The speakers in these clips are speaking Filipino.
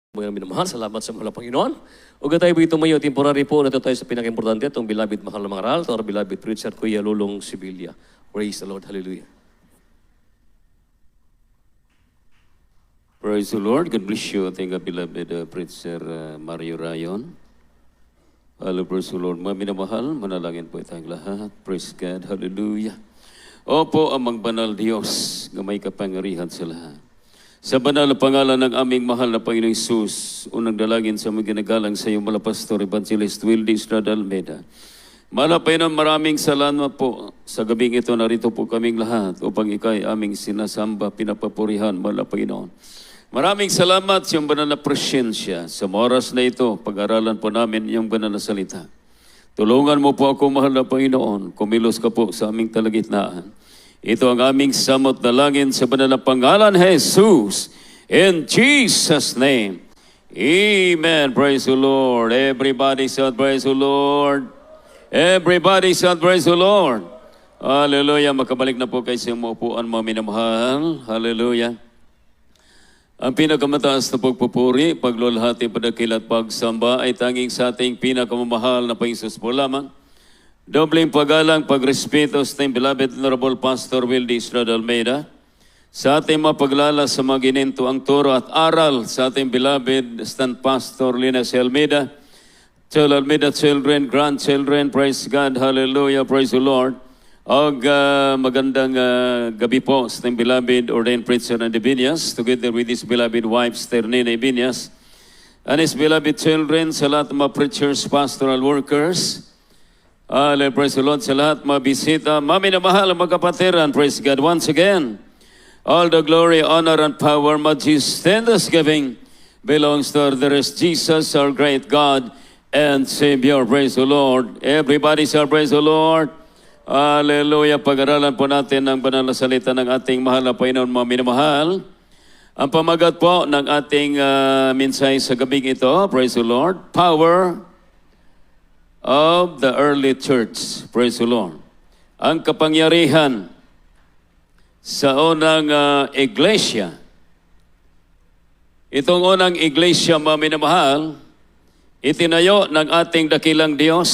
Mga minamahal, salamat sa mga Panginoon. Uga tayo ito mayo, temporary po, nato tayo sa pinaka-importante, itong beloved mahal na mga aral, ito our beloved preacher, Kuya Lulong Sibilia. Praise the Lord, hallelujah. Praise the Lord. God bless you, ating beloved preacher Mario Rayon. Hello, praise the Lord. Mga minamahal, manalangin po itang lahat. Praise God, hallelujah. Opo, amang banal Diyos, na may kapangyarihan sa lahat. Sa banal na pangalan ng aming mahal na Panginoong Isus, unang dalangin sa mga ginagalang sa iyo, mala Pastor Evangelist Wildy Estrada Almeida. Mahal na Panginoon, maraming salamat po sa gabing ito. Narito po kaming lahat upang ikay aming sinasamba, pinapapurihan, mahal na Panginoon. Maraming salamat sa iyong banal na presensya. Sa oras na ito, pag-aralan po namin iyong banal na salita. Tulungan mo po ako, mahal na Panginoon. Kumilos ka po sa aming talagitnaan. Ito ang aming samot dalangin sa banal na pangalan Jesus. In Jesus' name. Amen. Praise the Lord. Everybody shout praise the Lord. Everybody shout praise the Lord. Hallelujah. Makabalik na po kayo sa upuan, mga minamahal. Hallelujah. Ang pinakamataas na pagpupuri, paglulhati, padakil at pagsamba ay tanging sa ating pinakamamahal na Panginoon po lamang. Dobling paggalang, pagrespeto sa ating beloved Honorable Pastor Wildy Estrada Almeida, sa ating mapaglala sa mga gininto ang turo at aral sa ating beloved Stand Pastor Lina C. Almeida, Almeida children, grandchildren, praise God, hallelujah, praise the Lord. Magandang gabi po sa ating beloved ordained preacher na Divinias, together with his beloved wife, Sternina Divinias, and his beloved children, sa lahat ng mga preachers, pastoral workers. Praise the Lord sa lahat, mga bisita, mga minamahal, mga kapatiran, praise God once again. All the glory, honor, and power, majesty, and thanksgiving belongs to our dearest Jesus, our great God and Savior. Praise the Lord. Everybody shall praise the Lord. Hallelujah. Pag-aralan po natin ang banal na salita ng ating mahal na Panginoon, mga minamahal. Ang pamagat po ng ating minsay sa gabing ito, praise the Lord, power of the early church. Praise the Lord. Ang kapangyarihan sa unang iglesia. Itong unang iglesia, mga minamahal, itinayo ng ating dakilang Diyos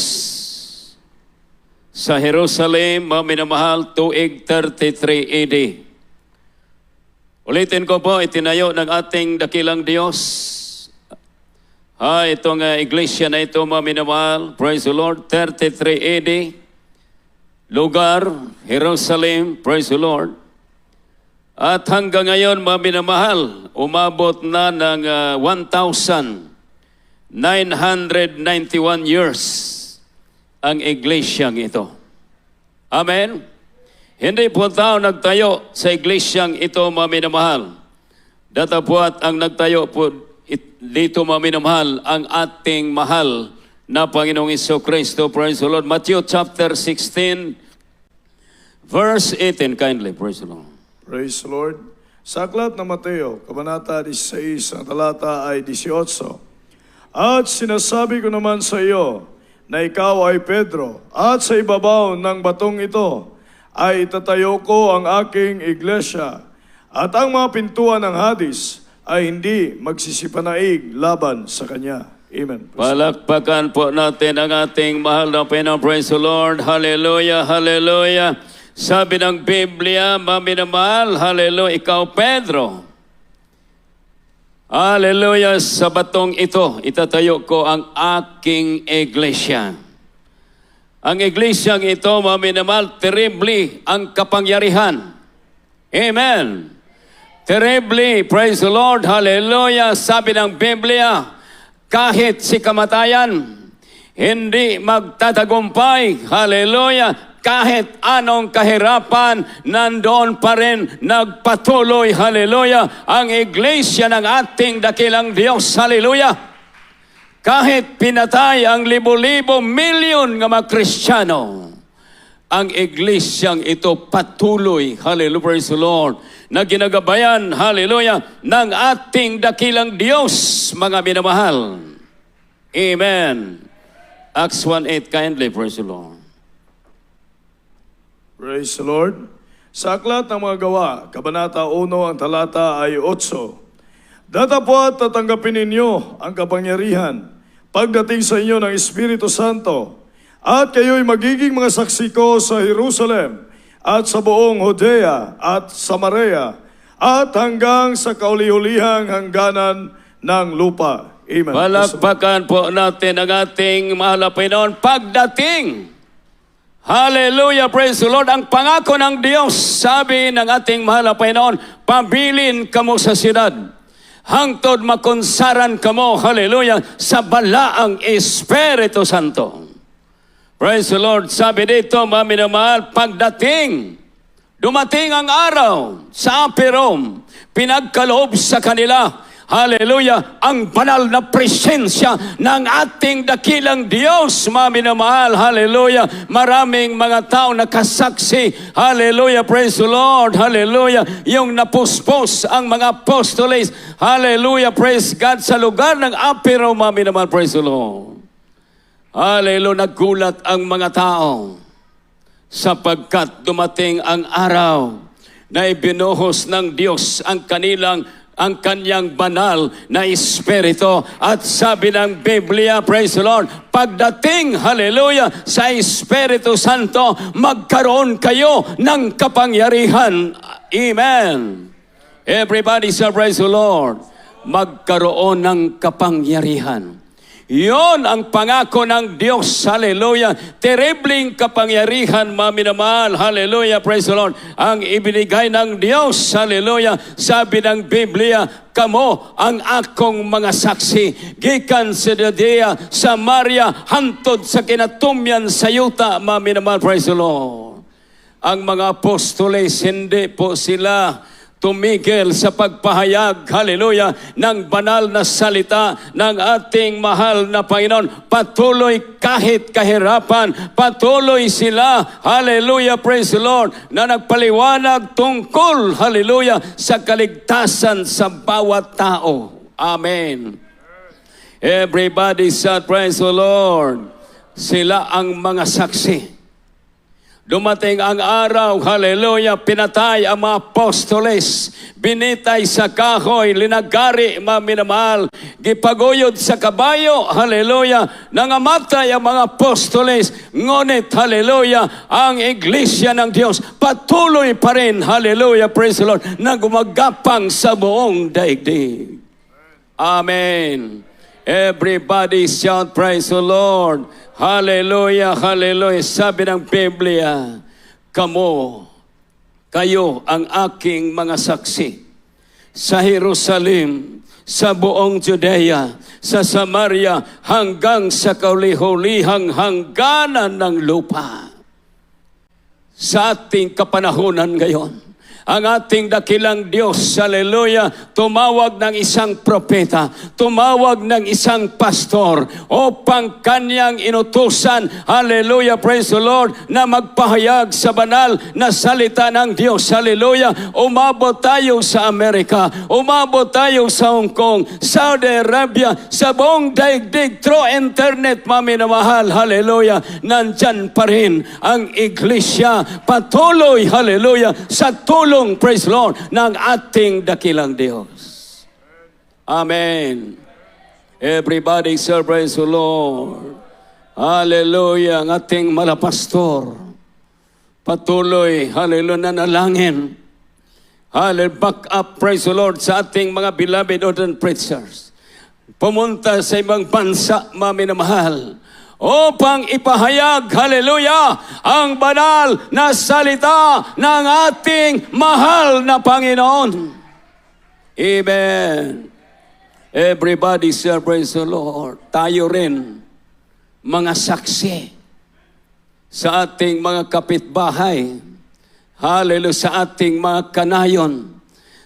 sa Jerusalem, mga minamahal, tuig 33 AD. Ulitin ko po, itinayo ng ating dakilang Diyos. Itong iglesia na ito, mga minamahal, praise the Lord, 33 AD, lugar, Jerusalem, praise the Lord. At hanggang ngayon, mga minamahal, umabot na ng 1,991 years ang iglesyang ito. Amen? Hindi po tao nagtayo sa iglesyang ito, mga minamahal. Datapwat ang nagtayo po dito, mga minamahal, ang ating mahal na Panginoong Jesucristo. Praise the Lord. Matthew chapter 16, verse 18. Kindly, praise the Lord. Praise the Lord. Sa aklat ng Mateo, kabanata 16, ang talata ay 18. At sinasabi ko naman sa iyo na ikaw ay Pedro, at sa ibabaw ng batong ito ay itatayo ko ang aking iglesia, at ang mga pintuan ng Hades ay hindi magsisipanaig laban sa kanya. Amen. Palakpakan po natin ang ating mahal na Panginoon. Praise the Lord. Hallelujah, hallelujah. Sabi ng Biblia, mga minamahal, hallelujah, ikaw Pedro. Hallelujah, sa batong ito, itatayo ko ang aking iglesia. Ang iglesyang ito, mga minamahal, terribly ang kapangyarihan. Amen. Terribly, praise the Lord, hallelujah. Sabi ng Biblia, kahit si kamatayan, hindi magtatagumpay, hallelujah. Kahit anong kahirapan, nandoon pa rin nagpatuloy, hallelujah, ang iglesia ng ating dakilang Diyos, hallelujah. Kahit pinatay ang libo-libo, milyon ng mga Kristiyano, ang iglesyang ito patuloy, hallelujah, praise the Lord, na ginagabayan, hallelujah, ng ating dakilang Diyos, mga minamahal. Amen. Acts 1:8, kindly, praise the Lord. Praise the Lord. Sa aklat ng mga gawa, kabanata 1, ang talata ay 8. Datapwat tatanggapin ninyo ang kapangyarihan pagdating sa inyo ng Espiritu Santo, at kayo'y magiging mga saksi ko sa Jerusalem at sa buong Judea at Samaria at hanggang sa kauli-ulihang hangganan ng lupa. Amen. Palakpakan po natin ang ating mahal na Panginoon pagdating. Hallelujah, praise the Lord. Ang pangako ng Diyos, sabi ng ating mahal na Panginoon, pabilin kamo sa siyudad, hangtod makonsaran kamo, hallelujah, sa balaang Espiritu Santo. Praise the Lord. Sabi dito, mga minamahal, pagdating, dumating ang araw sa Apirom, pinagkaloob sa kanila, hallelujah, ang banal na presensya ng ating dakilang Diyos, mga minamahal, hallelujah. Maraming mga tao nakasaksi, hallelujah, praise the Lord, hallelujah. Yung napuspos ang mga apostoles, hallelujah, praise God, sa lugar ng Apiro, mga minamahal, praise the Lord. Hallelujah, nagulat ang mga tao sapagkat dumating ang araw na ibinuhos ng Diyos ang kanyang banal na Espiritu. At sabi ng Biblia, praise the Lord, pagdating, hallelujah, sa Espiritu Santo, magkaroon kayo ng kapangyarihan. Amen. Everybody say, praise the Lord. Magkaroon ng kapangyarihan. Yon ang pangako ng Diyos, hallelujah. Terribling kapangyarihan, mga minamahal, hallelujah, praise the Lord, ang ibinigay ng Diyos, hallelujah. Sabi ng Biblia, kamo ang akong mga saksi, gikan sa Judea, Samaria, hantod sa kinatumyan sa yuta, mga minamahal, praise the Lord. Ang mga apostoles, hindi po sila tumigil sa pagpahayag, hallelujah, ng banal na salita ng ating mahal na Panginoon. Patuloy kahit kahirapan, patuloy sila, hallelujah, praise the Lord, na nagpaliwanag tungkol, hallelujah, sa kaligtasan sa bawat tao. Amen. Everybody said, praise the Lord. Sila ang mga saksi. Dumating ang araw, hallelujah, pinatay ang mga apostoles, binitay sa kahoy, linagari, mga minamahal, gipaguyod sa kabayo, hallelujah, nangamatay ang mga apostoles, ngunit, hallelujah, ang iglesia ng Diyos patuloy pa rin, hallelujah, praise the Lord, na gumagapang sa buong daigdig. Amen. Everybody shout, praise the Lord. Hallelujah, hallelujah. Sabi ng Biblia, kayo ang aking mga saksi sa Jerusalem, sa buong Judea, sa Samaria, hanggang sa kauli-hulihang hangganan ng lupa. Sa ating kapanahunan ngayon, ang ating dakilang Diyos, hallelujah, tumawag ng isang propeta, tumawag ng isang pastor upang kanyang inutusan, hallelujah, praise the Lord, na magpahayag sa banal na salita ng Diyos, hallelujah. Umabot tayo sa Amerika, umabot tayo sa Hong Kong, Saudi Arabia, sa buong daigdig, through internet, maminamahal, hallelujah, nandyan pa rin ang iglesia, patuloy, hallelujah, sa tulong, praise Lord, ng ating dakilang Diyos. Amen. Everybody say, praise the Lord. Hallelujah. Ang ating malapastor, patuloy, hallelujah, nanalangin. Hallelujah, back up, praise the Lord, sa ating mga beloved ordained preachers. Pumunta sa ibang bansa, maminamahal, upang ipahayag, hallelujah, ang banal na salita ng ating mahal na Panginoon. Amen. Everybody say, praise the Lord. Tayo rin, mga saksi sa ating mga kapitbahay, hallelujah, sa ating mga kanayon,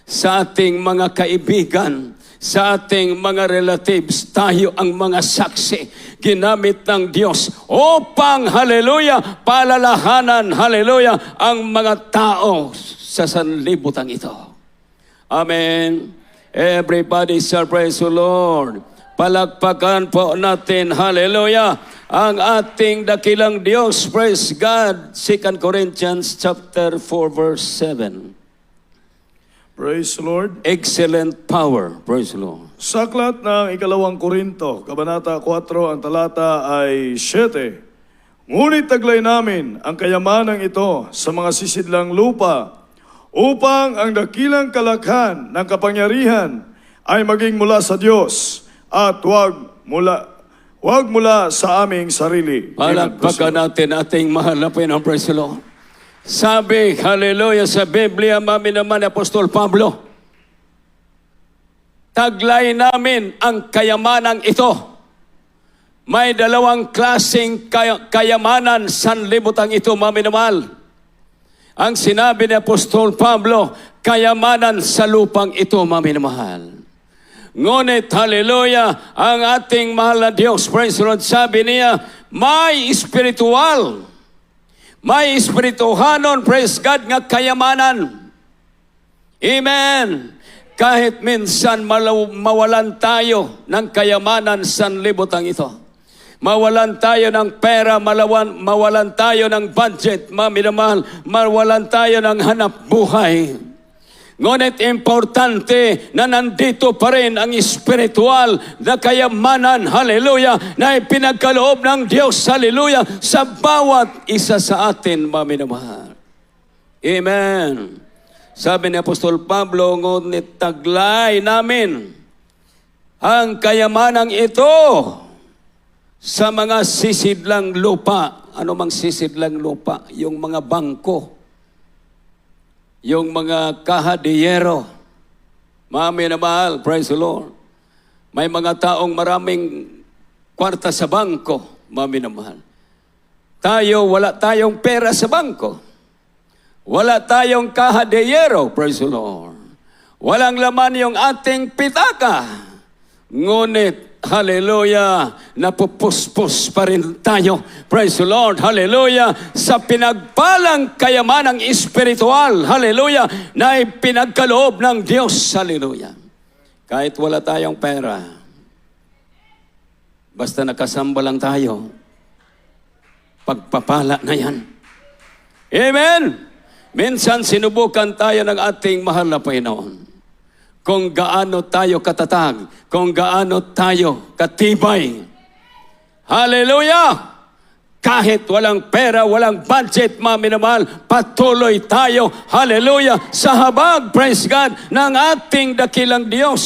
sa ating mga kaibigan, sa ating mga relatives, tayo ang mga saksi ginamit ng Diyos upang, hallelujah, palalahanan, hallelujah, ang mga tao sa sanlibutan ito. Amen. Everybody say, praise the Lord. Palakpakan po natin, hallelujah, ang ating dakilang Diyos. Praise God. 2 Corinthians chapter 4 verse 7. Praise the Lord. excellent power. Praise the Lord. Sa aklat ng 2 Korinto, Kabanata 4, ang talata ay 7. Ngunit taglay namin ang kayamanang ito sa mga sisidlang lupa upang ang dakilang kalakhan ng kapangyarihan ay maging mula sa Diyos at wag mula sa aming sarili. Palakpakan natin ating mahal na Panginoon. Praise the Lord. Sabi, hallelujah, sa Biblia, mami naman, Apostol Pablo, taglay namin ang kayamanang ito. May dalawang klaseng kayamanan sanlibutan ito, mami naman. Ang sinabi ni Apostol Pablo, kayamanan sa lupang ito, mami naman. Ngunit, hallelujah, ang ating mahal na Diyos, praise the Lord, sabi niya, may espirituhanon, praise God, nga kayamanan. Amen. Kahit minsan mawalan tayo ng kayamanan sanlibutan ito. Mawalan tayo ng pera, mawalan tayo ng budget, maminamahal, mawalan tayo ng hanap buhay. Ngunit importante na nandito pa rin ang espiritual na kayamanan, hallelujah, na ipinagkaloob ng Diyos, hallelujah, sa bawat isa sa atin, maminamahal. Amen. Sabi ni Apostol Pablo, ngunit taglay namin ang kayamanang ito sa mga sisidlang lupa. Ano mang sisidlang lupa? Yung mga bangko, yung mga kahadiyero. Mami na mahal, praise the Lord. May mga taong maraming kwarta sa bangko, mami na mahal. Tayo, wala tayong pera sa bangko. Wala tayong kahadiyero, praise the Lord. Walang laman yung ating pitaka. Ngunit, hallelujah, napupuspos pa rin tayo, praise the Lord, hallelujah, sa pinagpalang kayamanang espiritual, hallelujah, na ipinagkaloob ng Diyos, hallelujah. Kahit wala tayong pera, basta nakasamba lang tayo, pagpapala na yan. Amen! Minsan sinubukan tayo ng ating mahal na Panginoon. Kung gaano tayo katatag, kung gaano tayo katibay. Hallelujah! Kahit walang pera, walang budget, maminamahal, patuloy tayo, hallelujah, sa habag, praise God, ng ating dakilang Diyos.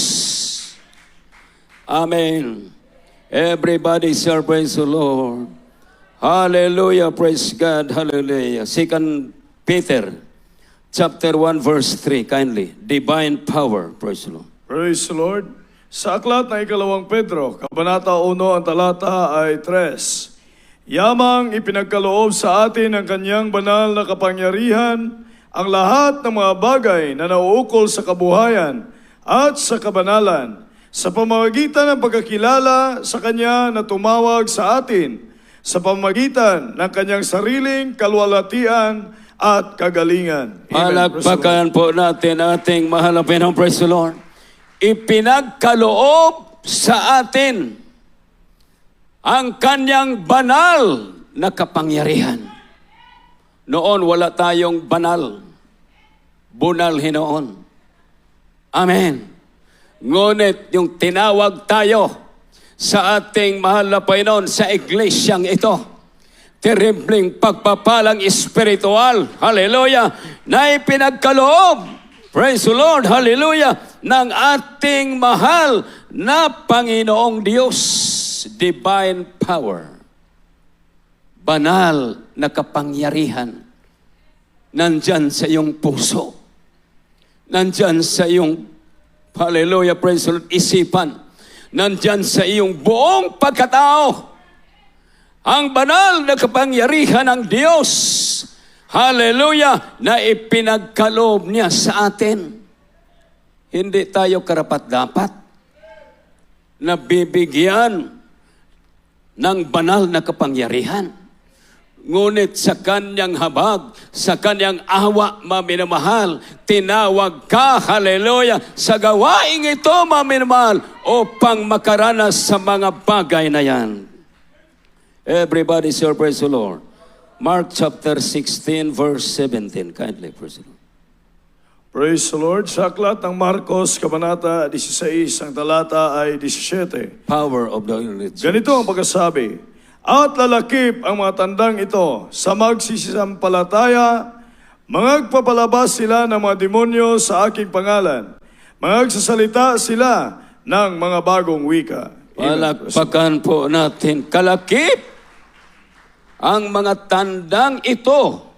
Amen. Everybody shall praise the Lord. Hallelujah, praise God, hallelujah. 2 Peter, chapter 1, verse 3, kindly. Divine power, praise the Lord. Praise the Lord. Sa aklat ng 2 Pedro, Kabanata 1, ang talata ay 3. Yamang ipinagkaloob sa atin ng kanyang banal na kapangyarihan ang lahat ng mga bagay na nauukol sa kabuhayan at sa kabanalan sa pamamagitan ng pagkakilala sa kanya na tumawag sa atin sa pamamagitan ng kanyang sariling kalwalatian at kagalingan. Palakpakan po natin ating mahal na Panginoon, praise the Lord. Ipinagkaloob sa atin ang kanyang banal na kapangyarihan. Noon wala tayong banal. Bunal hinoon. Amen. Ngunit yung tinawag tayo sa ating mahal na Panginoon sa iglesyang ito, terribling pagpapalang espiritual, hallelujah, na ipinagkaloob, praise the Lord, hallelujah, ng ating mahal na Panginoong Diyos. Divine power. Banal na kapangyarihan. Nandyan sa iyong puso. Nandyan sa iyong, hallelujah, praise the Lord, isipan. Nandyan sa iyong buong pagkatao. Ang banal na kapangyarihan ng Diyos, hallelujah, na ipinagkaloob niya sa atin. Hindi tayo karapat-dapat na bibigyan ng banal na kapangyarihan. Ngunit sa kanyang habag, sa kanyang awa, maminamahal, tinawag ka, hallelujah, sa gawaing ito, maminamahal, upang makaranas sa mga bagay na yan. Everybody shall praise the Lord. Mark chapter 16, verse 17. Kindly praise the Lord. Praise the Lord. Sa aklat ng Marcos, Kabanata 16, ang talata ay 17. Power of the Holy Church. Ganito ang pagkasabi, at lalakip ang mga tandang ito sa magsisisampalataya, magpapalabas sila ng mga demonyo sa aking pangalan, magsasalita sila ng mga bagong wika. Palakpakan po natin, kalakip ang mga tandang ito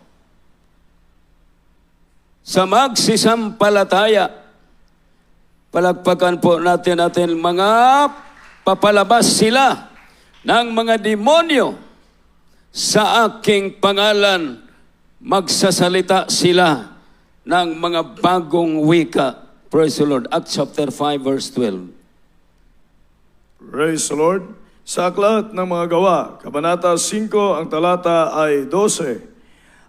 sa magsisampalataya. Palakpakan po natin mga papalabas sila ng mga demonyo sa aking pangalan, magsasalita sila ng mga bagong wika. Praise the Lord. Acts chapter 5 verse 12. Praise the Lord. Sa aklat ng mga gawa, Kabanata 5, ang talata ay 12.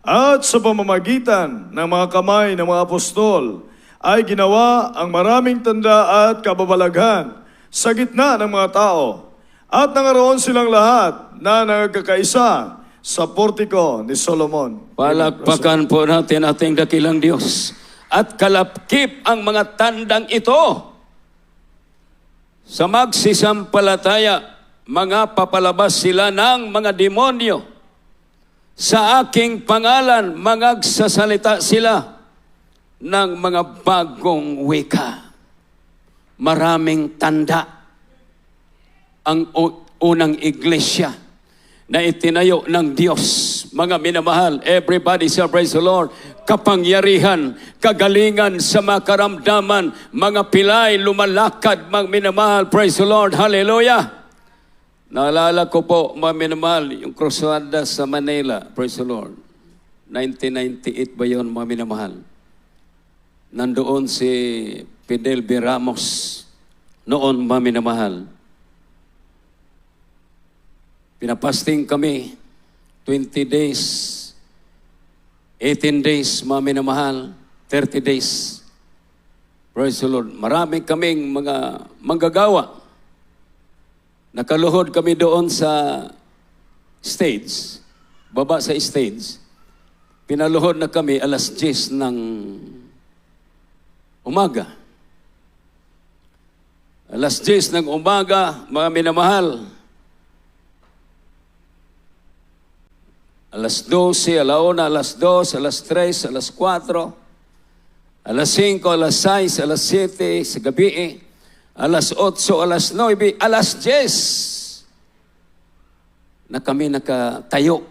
At sa pamamagitan ng mga kamay ng mga apostol, ay ginawa ang maraming tanda at kababalaghan sa gitna ng mga tao. At nangaroon silang lahat na nagkakaisa sa portiko ni Solomon. Palakpakan po natin ating dakilang Diyos. At kalapkip ang mga tandang ito sa magsisampalataya, mga papalabas sila ng mga demonyo. Sa aking pangalan, magsasalita sila ng mga bagong wika. Maraming tanda ang unang iglesia na itinayo ng Diyos. Mga minamahal, everybody say praise the Lord. Kapangyarihan, kagalingan sa mga karamdaman, mga pilay, lumalakad, mga minamahal, praise the Lord, hallelujah. Naalala ko po, mga minamahal, yung krusada sa Manila, praise the Lord. 1998 ba yun, mga minamahal? Nandoon si Fidel B. Ramos, noon, mga minamahal. Pinapasting kami, 20 days, 18 days, mga minamahal, 30 days. Praise the Lord. Marami kaming mga manggagawa. Nakaluhod kami doon sa stage, baba sa stage. Pinaluhod na kami alas 10 ng umaga. Alas 10 ng umaga, mga minamahal. Alas 12, alauna, alas 2, alas 3, alas 4, alas 5, alas 6, alas 7 sa gabi, alas 8, alas 9, alas 10 na kami nakatayo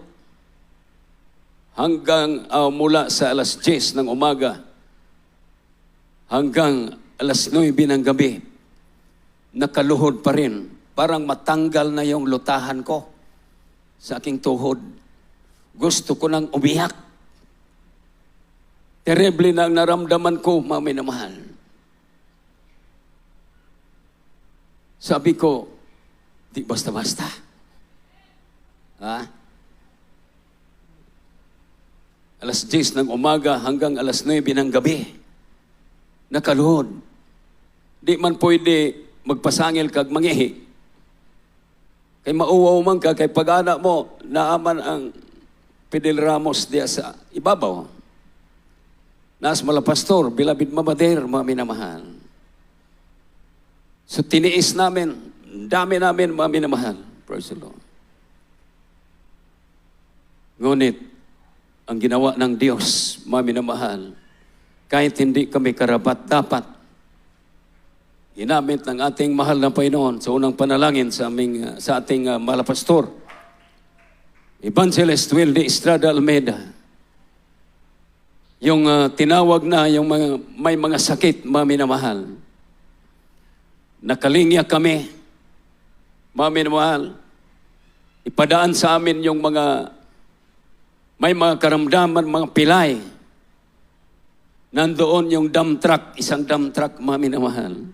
hanggang mula sa alas 10 ng umaga hanggang alas 9 ng gabi. Nakaluhod pa rin. Parang matanggal na yung lutahan ko sa aking tuhod. Gusto ko nang umiyak. Terrible na ang naramdaman ko, mga minamahal. Sabi ko, di basta-basta. Ha? Alas 10 ng umaga hanggang alas 9 ng gabi. Nakaluhod. Di man pwede magpasangil kag mangihi. Kay mauwaw man ka, kay pag-anak mo, naaman ang Fidel Ramos diya sa ibabaw. Nas malapastor, bilabid mamader, mga minamahal. So tiniis namin, dami namin mga minamahal. Praise the Lord. Ngunit, ang ginawa ng Diyos, mga minamahal, kahit hindi kami karapat-dapat, ginamit ng ating mahal na Panginoon sa unang panalangin sa ating malapastor, Evangelist Wilde Estrada Almeida. Yung tinawag na yung may mga sakit, mga minamahal. Nakalingya kami, mga minamahal. Ipadaan sa amin yung may mga karamdaman, mga pilay. Nandoon yung dump truck, isang dump truck, mga minamahal.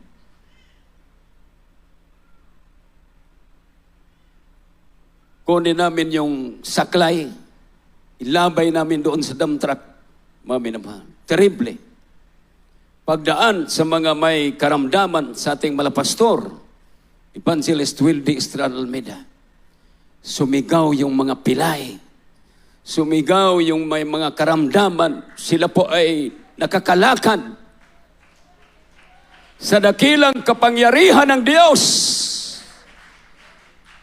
Kunin namin yung saklay, ilabay namin doon sa dump truck, mga minamahal. Terrible. Pagdaan sa mga may karamdaman sa ating malapastor, Evangelist Wilde Estrada Almeida, sumigaw yung mga pilay, sumigaw yung may mga karamdaman, sila po ay nakakalakad, sa dakilang kapangyarihan ng Diyos.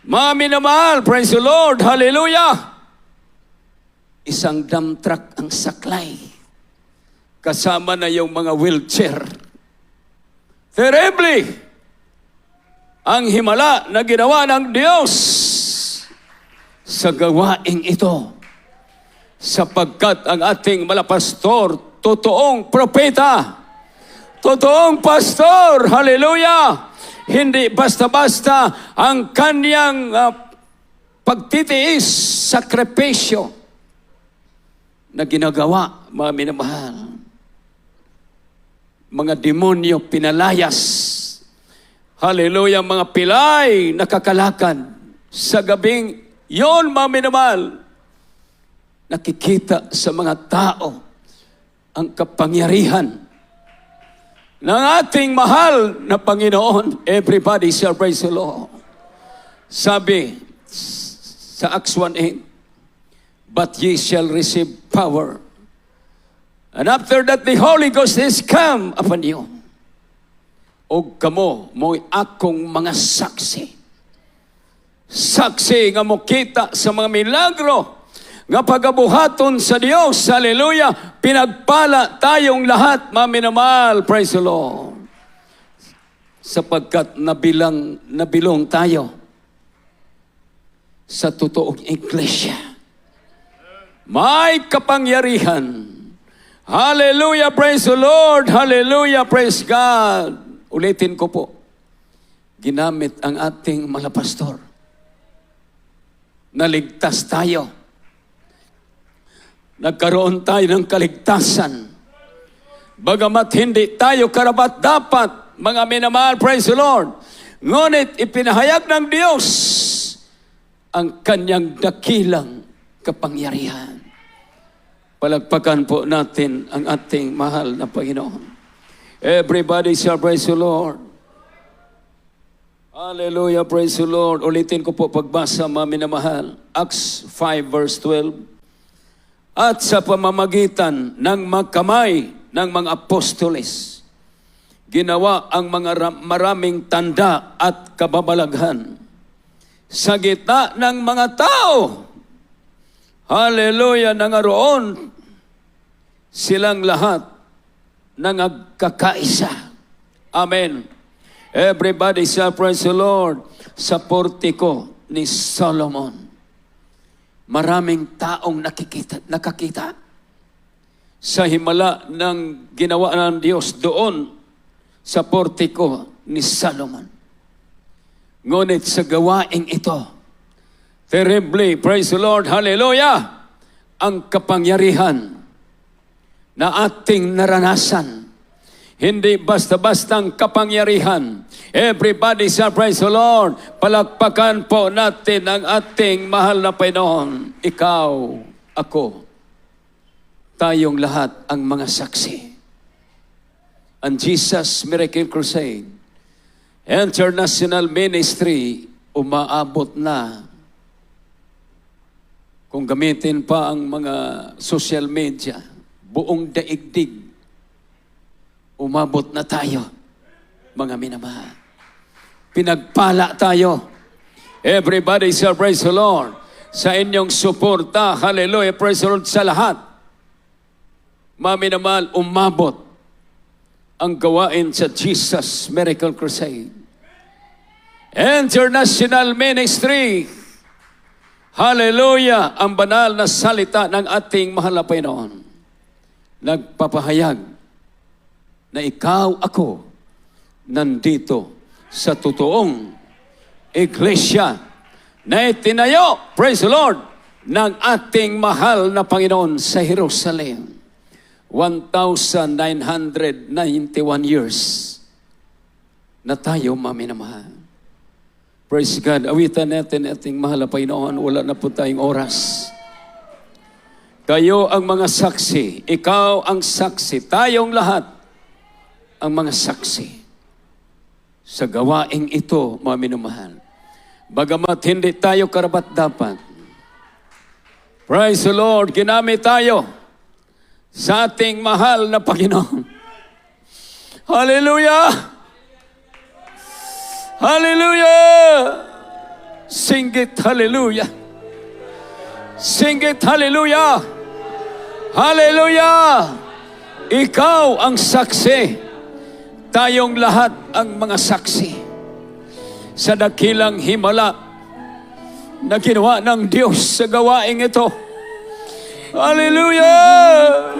Mga minamahal, praise the Lord, hallelujah. Isang dump truck ang saklay. Kasama na yung mga wheelchair. Terribly, ang himala na ginawa ng Diyos sa gawaing ito. Sapagkat ang ating malapastor, totoong propeta, totoong pastor, hallelujah, hindi basta-basta ang kanyang pagtitiis, sakripisyo na ginagawa, mga minamahal. Mga demonyo pinalayas, hallelujah, mga pilay nakakalakan sa gabing yon, mga minamahal. Nakikita sa mga tao ang kapangyarihan ng ating mahal na Panginoon. Everybody shall praise the Lord. Sabi sa Acts 1:8, but ye shall receive power. And after that, the Holy Ghost is come upon you. O kamo, mo'y akong mga saksi. Saksi nga mo kita sa mga milagro nga pagabuhaton sa Diyos. Hallelujah. Pinagpala tayong lahat, mga minamahal. Praise the Lord. Sapagkat nabilong tayo sa totoong iglesia. May kapangyarihan. Hallelujah. Praise the Lord. Hallelujah. Praise God. Ulitin ko po. Ginamit ang ating mga pastor. Naligtas tayo. Nagkaroon tayo ng kaligtasan. Bagamat hindi tayo karapat-dapat, mga minamahal, praise the Lord. Ngunit ipinahayag ng Diyos ang kanyang dakilang kapangyarihan. Palagpakan po natin ang ating mahal na Panginoon. Everybody shall praise the Lord. Hallelujah, praise the Lord. Ulitin ko po pagbasa, mga minamahal. Acts 5 verse 12. At sa pamamagitan ng magkamay ng mga apostoles, ginawa ang mga maraming tanda at kababalaghan sa gitna ng mga tao. Hallelujah, nangaroon silang lahat nangagkakaisa. Amen. Everybody shall praise the Lord. Sa portiko ni Solomon, maraming taong nakakita sa himala ng ginawa ng Diyos doon sa portiko ni Solomon. Ngunit sa gawaing ito, terribly, praise the Lord, hallelujah, ang kapangyarihan na ating naranasan. Hindi basta-bastang kapangyarihan. Everybody shall praise the Lord. Palakpakan po natin ang ating mahal na Panginoon. Ikaw, ako, tayong lahat ang mga saksi. Ang Jesus Miracle Crusade International Ministry umaabot na, kung gamitin pa ang mga social media, buong daigdig. Umabot na tayo, mga minamahal. Pinagpala tayo. Everybody shall praise the Lord. Sa inyong suporta, hallelujah, praise the Lord sa lahat. Mga minamahal, umabot ang gawain sa Jesus Miracle Crusade International Ministry. Hallelujah, ang banal na salita ng ating mahal na Panginoon. Nagpapahayag na ikaw, ako, nandito sa totoong iglesia na itinayo, praise the Lord, ng ating mahal na Panginoon sa Jerusalem. 1,991 years na tayo, maminamahal. Praise God. Awitan natin ating mahal na Panginoon. Wala na po tayong oras. Kayo ang mga saksi. Ikaw ang saksi. Tayong lahat ang mga saksi sa gawaing ito, mga minamahal. Bagamat hindi tayo karapat-dapat, praise the Lord, ginamit tayo sa ating mahal na Panginoon. Hallelujah! Hallelujah! Sing it, hallelujah! Sing it, hallelujah! Hallelujah! Ikaw ang saksi. Tayong lahat ang mga saksi. Sa dakilang himala na ginawa ng Diyos sa gawaing ito. Hallelujah!